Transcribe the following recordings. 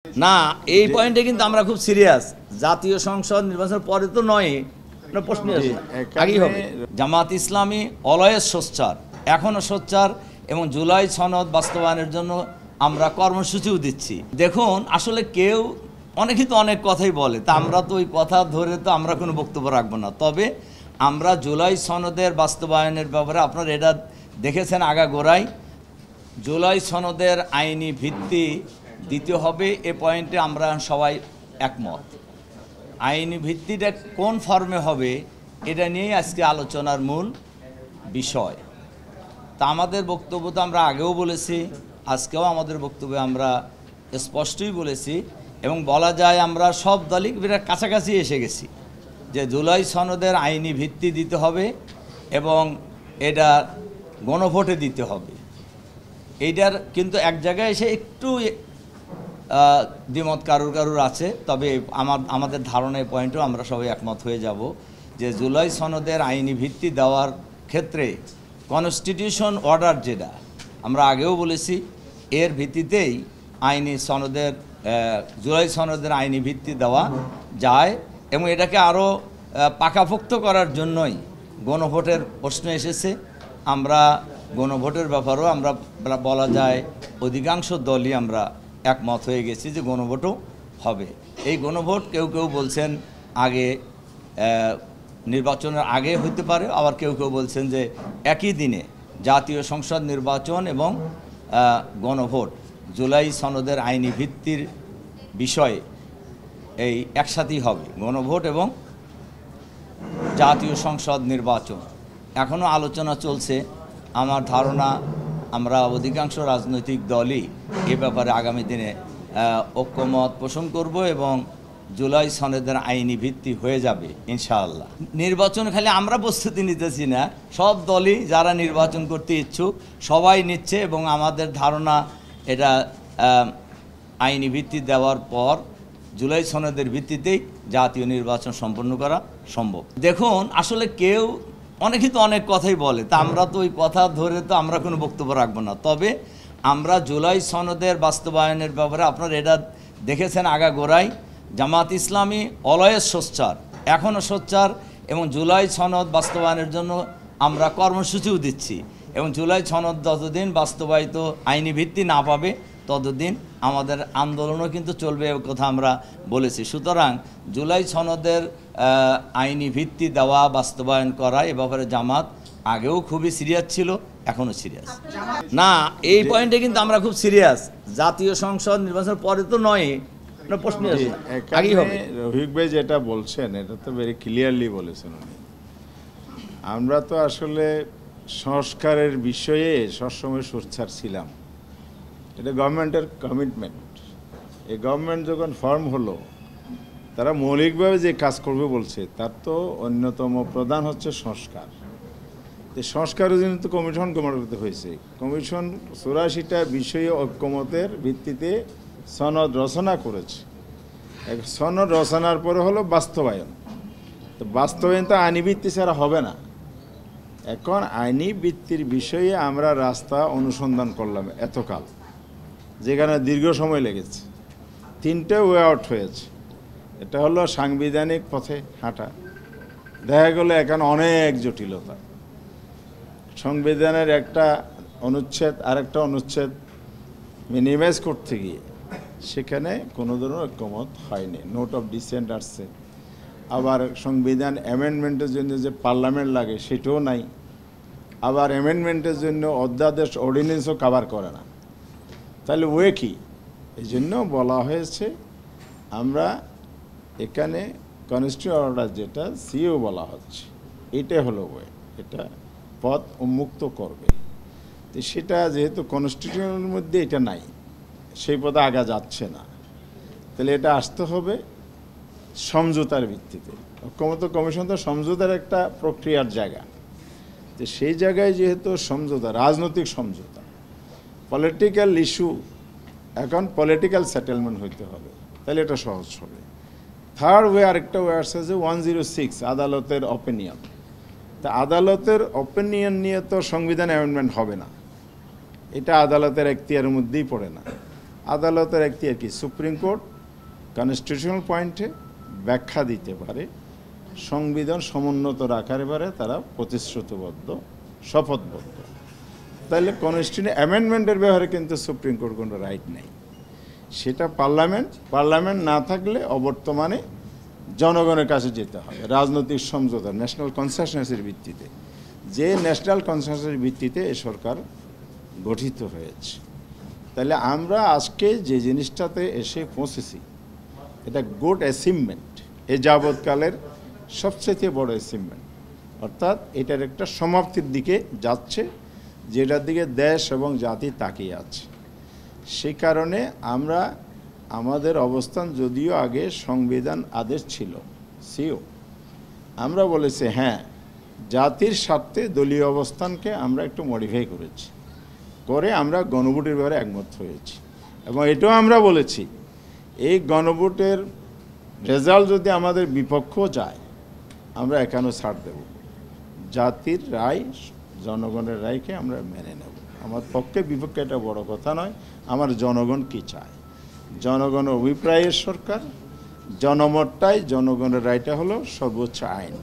না, এই পয়েন্টে কিন্তু আমরা খুব সিরিয়াস। জাতীয় সংসদ নির্বাচনের পরে তো নয়, প্রশ্ন আগেই হবে। জামাত ইসলামী অলওয়েজ সোচ্চার, এখনও সোচ্চার, এবং জুলাই সনদ বাস্তবায়নের জন্য আমরা কর্মসূচিও দিচ্ছি। দেখুন, আসলে কেউ অনেকেই তো অনেক কথাই বলে, তা আমরা তো ওই কথা ধরে তো আমরা কোনো বক্তব্য রাখবো না। তবে আমরা জুলাই সনদের বাস্তবায়নের ব্যাপারে আপনারা এটা দেখেছেন আগাগোড়াই, জুলাই সনদের আইনি ভিত্তি দিতে হবে, এ পয়েন্টে আমরা সবাই একমত। আইনি ভিত্তিটা কোন ফর্মে হবে এটা নিয়েই আজকে আলোচনার মূল বিষয়। তা আমাদের বক্তব্য তো আমরা আগেও বলেছি, আজকেও আমাদের বক্তব্যে আমরা স্পষ্টই বলেছি, এবং বলা যায় আমরা সব দলই বিরাট কাছাকাছি এসে গেছি যে জুলাই সনদের আইনি ভিত্তি দিতে হবে এবং এটা গণভোটে দিতে হবে। এইটার কিন্তু এক জায়গায় এসে একটু দ্বিমত কারুর আছে, তবে আমাদের ধারণা এই পয়েন্টও আমরা সবাই একমত হয়ে যাব যে জুলাই সনদের আইনি ভিত্তি দেওয়ার ক্ষেত্রে কনস্টিটিউশন অর্ডার, যেটা আমরা আগেও বলেছি, এর ভিত্তিতেই আইনি সনদের জুলাই সনদের আইনি ভিত্তি দেওয়া যায়, এবং এটাকে আরও পাকাপোক্ত করার জন্যই গণভোটের প্রশ্ন এসেছে। আমরা গণভোটের ব্যাপারেও আমরা বলা যায় অধিকাংশ দলই আমরা একমত হয়ে গেছি যে গণভোটও হবে। এই গণভোট কেউ কেউ বলছেন আগে, নির্বাচনের আগে হতে পারে, আবার কেউ কেউ বলছেন যে একই দিনে জাতীয় সংসদ নির্বাচন এবং গণভোট জুলাই সনদের আইনি ভিত্তির বিষয়ে এই একসাথেই হবে, গণভোট এবং জাতীয় সংসদ নির্বাচন। এখনও আলোচনা চলছে। আমার ধারণা আমরা অধিকাংশ রাজনৈতিক দলই এ ব্যাপারে আগামী দিনে ঐক্যমত পোষণ করব এবং জুলাই সনদের আইনি ভিত্তি হয়ে যাবে ইনশাআল্লাহ। নির্বাচন খালি আমরা প্রস্তুতি নিতেছি না, সব দলই যারা নির্বাচন করতে ইচ্ছুক সবাই নিচ্ছে, এবং আমাদের ধারণা এটা আইনি ভিত্তি দেওয়ার পর জুলাই সনদের ভিত্তিতেই জাতীয় নির্বাচন সম্পন্ন করা সম্ভব। দেখুন, আসলে কেউ অনেকেই তো অনেক কথাই বলে, তা আমরা তো ওই কথা ধরে তো আমরা কোনো বক্তব্য রাখবো না। তবে আমরা জুলাই সনদের বাস্তবায়নের ব্যাপারে আপনারা এটা দেখেছেন আগাগোড়াই, জামাত ইসলামী অলওয়েজ সোচ্চার, এখনও সোচ্চার, এবং জুলাই সনদ বাস্তবায়নের জন্য আমরা কর্মসূচিও দিচ্ছি, এবং জুলাই সনদ যতদিন বাস্তবায়িত আইনি ভিত্তি না পাবে ততদিন আমাদের আন্দোলনও কিন্তু চলবে, এ কথা আমরা বলেছি। সুতরাং জুলাই সনদের আইনি ভিত্তি দেওয়া, বাস্তবায়ন করা, এ ব্যাপারে জামাত আগেও খুবই সিরিয়াস ছিল, এখনও সিরিয়াস। না, এই পয়েন্টে কিন্তু আমরা খুব সিরিয়াস। জাতীয় সংসদ নির্বাচনের পরে তো নয়, প্রশ্ন আগেই হবে। রফিক ভাই যেটা বলছেন এটা তো ভেরি ক্লিয়ারলি বলেছেন উনি। আমরা তো আসলে সংস্কারের বিষয়ে সবসময় সোচ্চার ছিলাম, এটা গভর্নমেন্টের কমিটমেন্ট। এই গভর্নমেন্ট যখন ফর্ম হলো, তারা মৌলিকভাবে যে কাজ করবে বলছে, তার তো অন্যতম প্রধান হচ্ছে সংস্কার। এই সংস্কারের জন্য তো কমিশন গঠন হয়েছে। কমিশন 84টা বিষয়ে ঐক্যমতের ভিত্তিতে সনদ রচনা করেছে। সনদ রচনার পরে হলো বাস্তবায়ন। তো বাস্তবায়ন তো আইনি ভিত্তি ছাড়া হবে না। এখন আইনি ভিত্তির বিষয়ে আমরা রাস্তা অনুসন্ধান করলাম এতকাল, যেখানে দীর্ঘ সময় লেগেছে। 3টে ওয়ে আউট হয়েছে। এটা হলো সাংবিধানিক পথে হাঁটা। দেখা গেল এখানে অনেক জটিলতা, সংবিধানের একটা অনুচ্ছেদ আরেকটা অনুচ্ছেদ মিনিমাইজ করতে গিয়ে সেখানে কোনো ধরনের ঐক্যমত হয়নি, নোট অফ ডিসেন্ট আসছে। আবার সংবিধান অ্যামেন্ডমেন্টের জন্য যে পার্লামেন্ট লাগে সেটাও নাই। আবার অ্যামেন্ডমেন্টের জন্য অধ্যাদেশ অর্ডিন্যান্সও কভার করে না। তাহলে ওয়ে কি? এই জন্য বলা হয়েছে আমরা এখানে কনস্টিটিউশন অর্ডার, যেটা সিও বলা হচ্ছে, এটাই হলো ওয়ে, এটা পথ উন্মুক্ত করবে। তো সেটা যেহেতু কনস্টিটিউশনের মধ্যে এটা নাই, সেই পথে আগা যাচ্ছে না, তাহলে এটা আসতে হবে সমঝোতার ভিত্তিতে। ঐক্যমত্য কমিশন তো সমঝোতার একটা প্রক্রিয়ার জায়গা। তো সেই জায়গায় যেহেতু সমঝোতা, রাজনৈতিক সমঝোতা, পলিটিক্যাল ইস্যু, এখন পলিটিক্যাল সেটেলমেন্ট হইতে হবে, তাহলে এটা সহজ হবে। থার্ড ওয়ে আরেকটা ওয়ে আসছে যে 106 আদালতের অপিনিয়ন। তা আদালতের অপিনিয়ন নিয়ে তো সংবিধান অ্যামেন্ডমেন্ট হবে না, এটা আদালতের এখতিয়ারের মধ্যেই পড়ে না। আদালতের এখতিয়ার কি? সুপ্রিম কোর্ট কনস্টিটিউশনাল পয়েন্টে ব্যাখ্যা দিতে পারে, সংবিধান সমুন্নত রাখার ব্যাপারে তারা প্রতিশ্রুতিবদ্ধ, শপথবদ্ধ। তাহলে কনস্টিটিউশন অ্যামেন্ডমেন্টের ব্যাপারে কিন্তু সুপ্রিম কোর্ট কোনো রাইট নেই, সেটা পার্লামেন্ট না থাকলে অবর্তমানে জনগণের কাছে যেতে হবে রাজনৈতিক সমঝোতা, ন্যাশনাল কনসেনসাসের ভিত্তিতে। যে ন্যাশনাল কনসেনসাসের ভিত্তিতে এই সরকার গঠিত হয়েছে। তাহলে আমরা আজকে যে জিনিসটাতে এসে পৌঁছেছি, এটা গুড অ্যাচিভমেন্ট, এ যাবৎকালের সবচেয়ে বড় অ্যাচিভমেন্ট। অর্থাৎ এটার একটা সমাপ্তির দিকে যাচ্ছে, যেটার দিকে দেশ এবং জাতি তাকিয়ে আছে। সেই কারণে আমরা আমাদের অবস্থান, যদিও আগে সংবিধান আদেশ ছিল আমরা বলেছি হ্যাঁ, জাতির স্বার্থে দলীয় অবস্থানকে আমরা একটু মডিফাই করেছি, করে আমরা গণভোটের ব্যাপারে একমত হয়েছি। এবং এটাও আমরা বলেছি, এই গণভোটের রেজাল্ট যদি আমাদের বিপক্ষও যায়, আমরা এখানেও ছাড় দেব। জাতির রায়, জনগণের রায়কে আমরা মেনে নেব। আমার পক্ষে বিপক্ষে এটা বড় কথা নয়, আমার জনগণ কি চায়, জনগণের অভিপ্রায়ের সরকার, জনমতটাই, জনগণের রায়টা হলো সর্বোচ্চ আইন।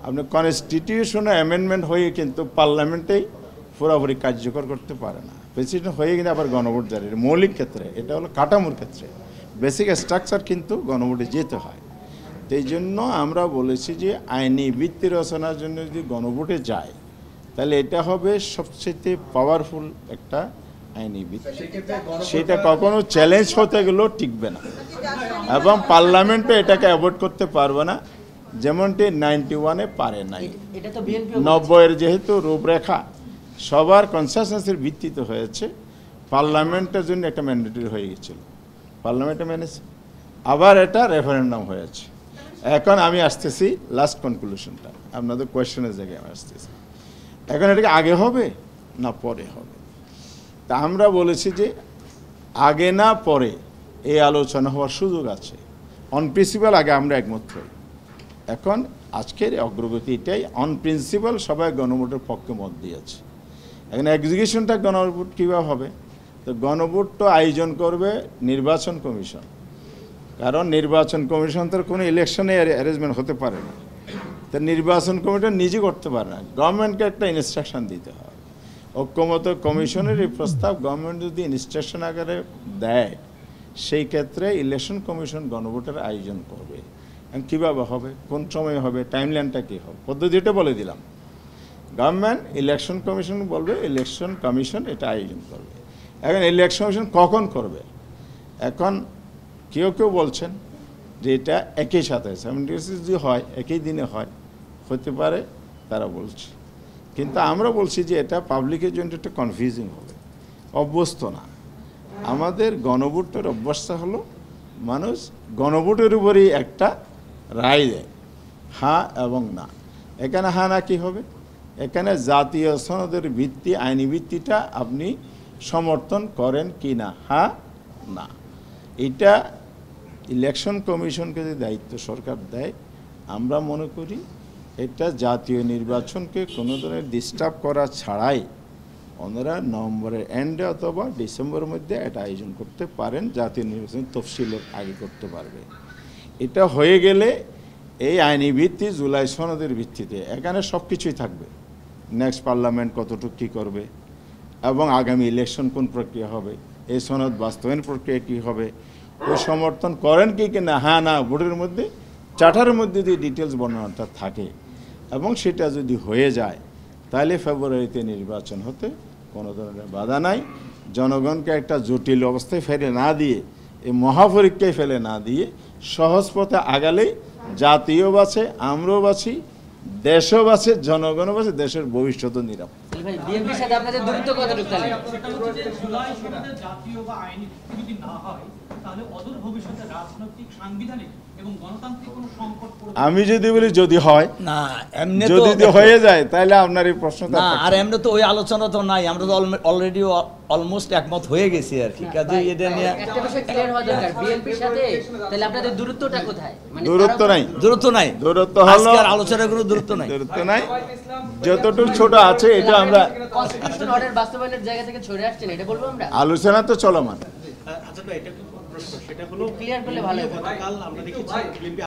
আপনি কনস্টিটিউশনাল অ্যামেন্ডমেন্ট হয়ে কিন্তু পার্লামেন্টেই পুরোপুরি কার্যকর করতে পারে না। প্রেসিডেন্ট হয়ে কিন্তু আবার গণভোট জারি, মৌলিক ক্ষেত্রে, এটা হলো কাঠামোর ক্ষেত্রে, বেসিক স্ট্রাকচার কিন্তু গণভোটে যেতে হয়। তো এই জন্য আমরা বলেছি যে আইনি ভিত্তি রচনার জন্য যদি গণভোটে যায়, তাহলে এটা হবে সবচেয়ে পাওয়ারফুল একটা আইনি ভিত্তি। সেটা কখনো চ্যালেঞ্জ হতে গেলেও টিকবে না, এবং পার্লামেন্টও এটাকে অ্যাভয়েড করতে পারবে না, যেমনটি 91-এ পারে নাই। 90-এর যেহেতু রূপরেখা সবার কনসেনসাসের ভিত্তিতে হয়েছে, পার্লামেন্টের জন্য একটা ম্যান্ডেটরি হয়ে গেছিল, পার্লামেন্টে মেনেছে। আবার এটা রেফারেন্ডাম হয়েছে। এখন আমি আসতেছি লাস্ট কনক্লুশনটা, আপনাদের কোয়েশ্চেনের জায়গায় আমি আসতেছি। এখন এটাকে আগে হবে না পরে হবে? তা আমরা বলেছি যে আগে না পরে এই আলোচনা হওয়ার সুযোগ আছে। অন প্রিন্সিপাল আগে আমরা একমত হই। এখন আজকের অগ্রগতি এটাই, অন প্রিন্সিপাল সবাই গণভোটের পক্ষে মত দিয়েছে। এখন এক্সিকিউশনটা গণভোট কীভাবে হবে? তো গণভোট তো আয়োজন করবে নির্বাচন কমিশন, কারণ নির্বাচন কমিশন তো কোনো ইলেকশনে অ্যারেঞ্জমেন্ট হতে পারে না। তো নির্বাচন কমিশন নিজে করতে পারে না, গভর্নমেন্টকে একটা ইনস্ট্রাকশন দিতে হয়। ঐক্যমত্য কমিশনের এই প্রস্তাব গভর্নমেন্ট যদি ইনস্ট্রাকশন আকারে দেয়, সেই ক্ষেত্রে ইলেকশন কমিশন গণভোটের আয়োজন করবে। কীভাবে হবে, কোন সময় হবে, টাইমলাইনটা কী হবে, পদ্ধতিটা বলে দিলাম। গভর্নমেন্ট ইলেকশন কমিশন বলবে, ইলেকশন কমিশন এটা আয়োজন করবে। এখন ইলেকশন কমিশন কখন করবে? এখন কেউ কেউ বলছেন যে এটা একই সাথে যদি হয়, একই দিনে হয়, হতে পারে, তারা বলছে। কিন্তু আমরা বলছি যে এটা পাবলিকের জন্য একটা কনফিউজিং হবে, অভ্যস্ত না। আমাদের গণভোটের অভ্যাসটা হলো মানুষ গণভোটের উপরেই একটা রায় দেয়, হ্যাঁ এবং না। এখানে হ্যাঁ না কি হবে? এখানে জাতীয় সনদের ভিত্তি, আইনি ভিত্তিটা আপনি সমর্থন করেন কি না, হ্যাঁ না। এটা ইলেকশন কমিশনকে যে দায়িত্ব সরকার দেয়, আমরা মনে করি এটা জাতীয় নির্বাচনকে কোনো ধরনের ডিস্টার্ব করা ছাড়াই ওনারা নভেম্বরের এন্ডে অথবা ডিসেম্বরের মধ্যে এটা আয়োজন করতে পারেন, জাতীয় নির্বাচন তফসিলের আগে করতে পারবে। এটা হয়ে গেলে এই আইনি ভিত্তি জুলাই সনদের ভিত্তিতে এখানে সব কিছুই থাকবে। নেক্সট পার্লামেন্ট কতটুকু কী করবে, এবং আগামী ইলেকশন কোন প্রক্রিয়া হবে, এই সনদ বাস্তবায়ন প্রক্রিয়া কী হবে, ওই সমর্থন করেন কি না, হ্যাঁ না, ভোটের মধ্যে চার্টারের মধ্যে যদি ডিটেলস বর্ণনাটা থাকে, এবং সেটা যদি হয়ে যায়, তাহলে ফেব্রুয়ারিতে নির্বাচন হতে কোনো ধরনের বাধা নাই। জনগণকে একটা জটিল অবস্থায় ফেলে না দিয়ে, এই মহাপরীক্ষায় ফেলে না দিয়ে সহজ পথে আগালেই জাতীয় বাঁচে, আমরাও বাঁচি, দেশও বাঁচে, জনগণও বাঁচে, দেশের ভবিষ্যৎ নিরাপদ। বিএনপির সাথে আপনাদের দূরত্ব কতটুকু? জাতীয় বা আইনি যদি না হয়, তাহলে অদূর ভবিষ্যতে রাজনৈতিক, সাংবিধানিক এবং গণতান্ত্রিক কোনো সংকট পড়বে। আমি যদি বলি যদি হয় না, এমনি যদি হয়ে যায়, তাহলে আপনার এই প্রশ্নটা না, আর এমনি তো ওই আলোচনা তো নাই, আমরা তো অলরেডি অলমোস্ট একমত হয়ে গেছি আর কি। কাজে এটা নিয়ে একটা বিষয় ক্লিয়ার হওয়া দরকার, বিএনপির সাথে তাহলে আপনাদের দূরত্বটা কোথায়? দূরত্ব নাই, দূরত্ব নাই, দূরত্ব হলো আজকের আলোচনার কোনো দূরত্ব নাই, দূরত্ব নাই। যতটুকু ছোট আছে এটা আমরা কনস্টিটিউশন অর্ডার বাস্তবায়নের জায়গা থেকে সরে আসছেন, এটা বলবো আমরা। আলোচনা তো চলমান, আচ্ছা ভাই, এটা একটু প্রশ্ন, সেটা হলো Clear করলে ভালো হবে। গতকাল আমরা দেখেছি বিএনপি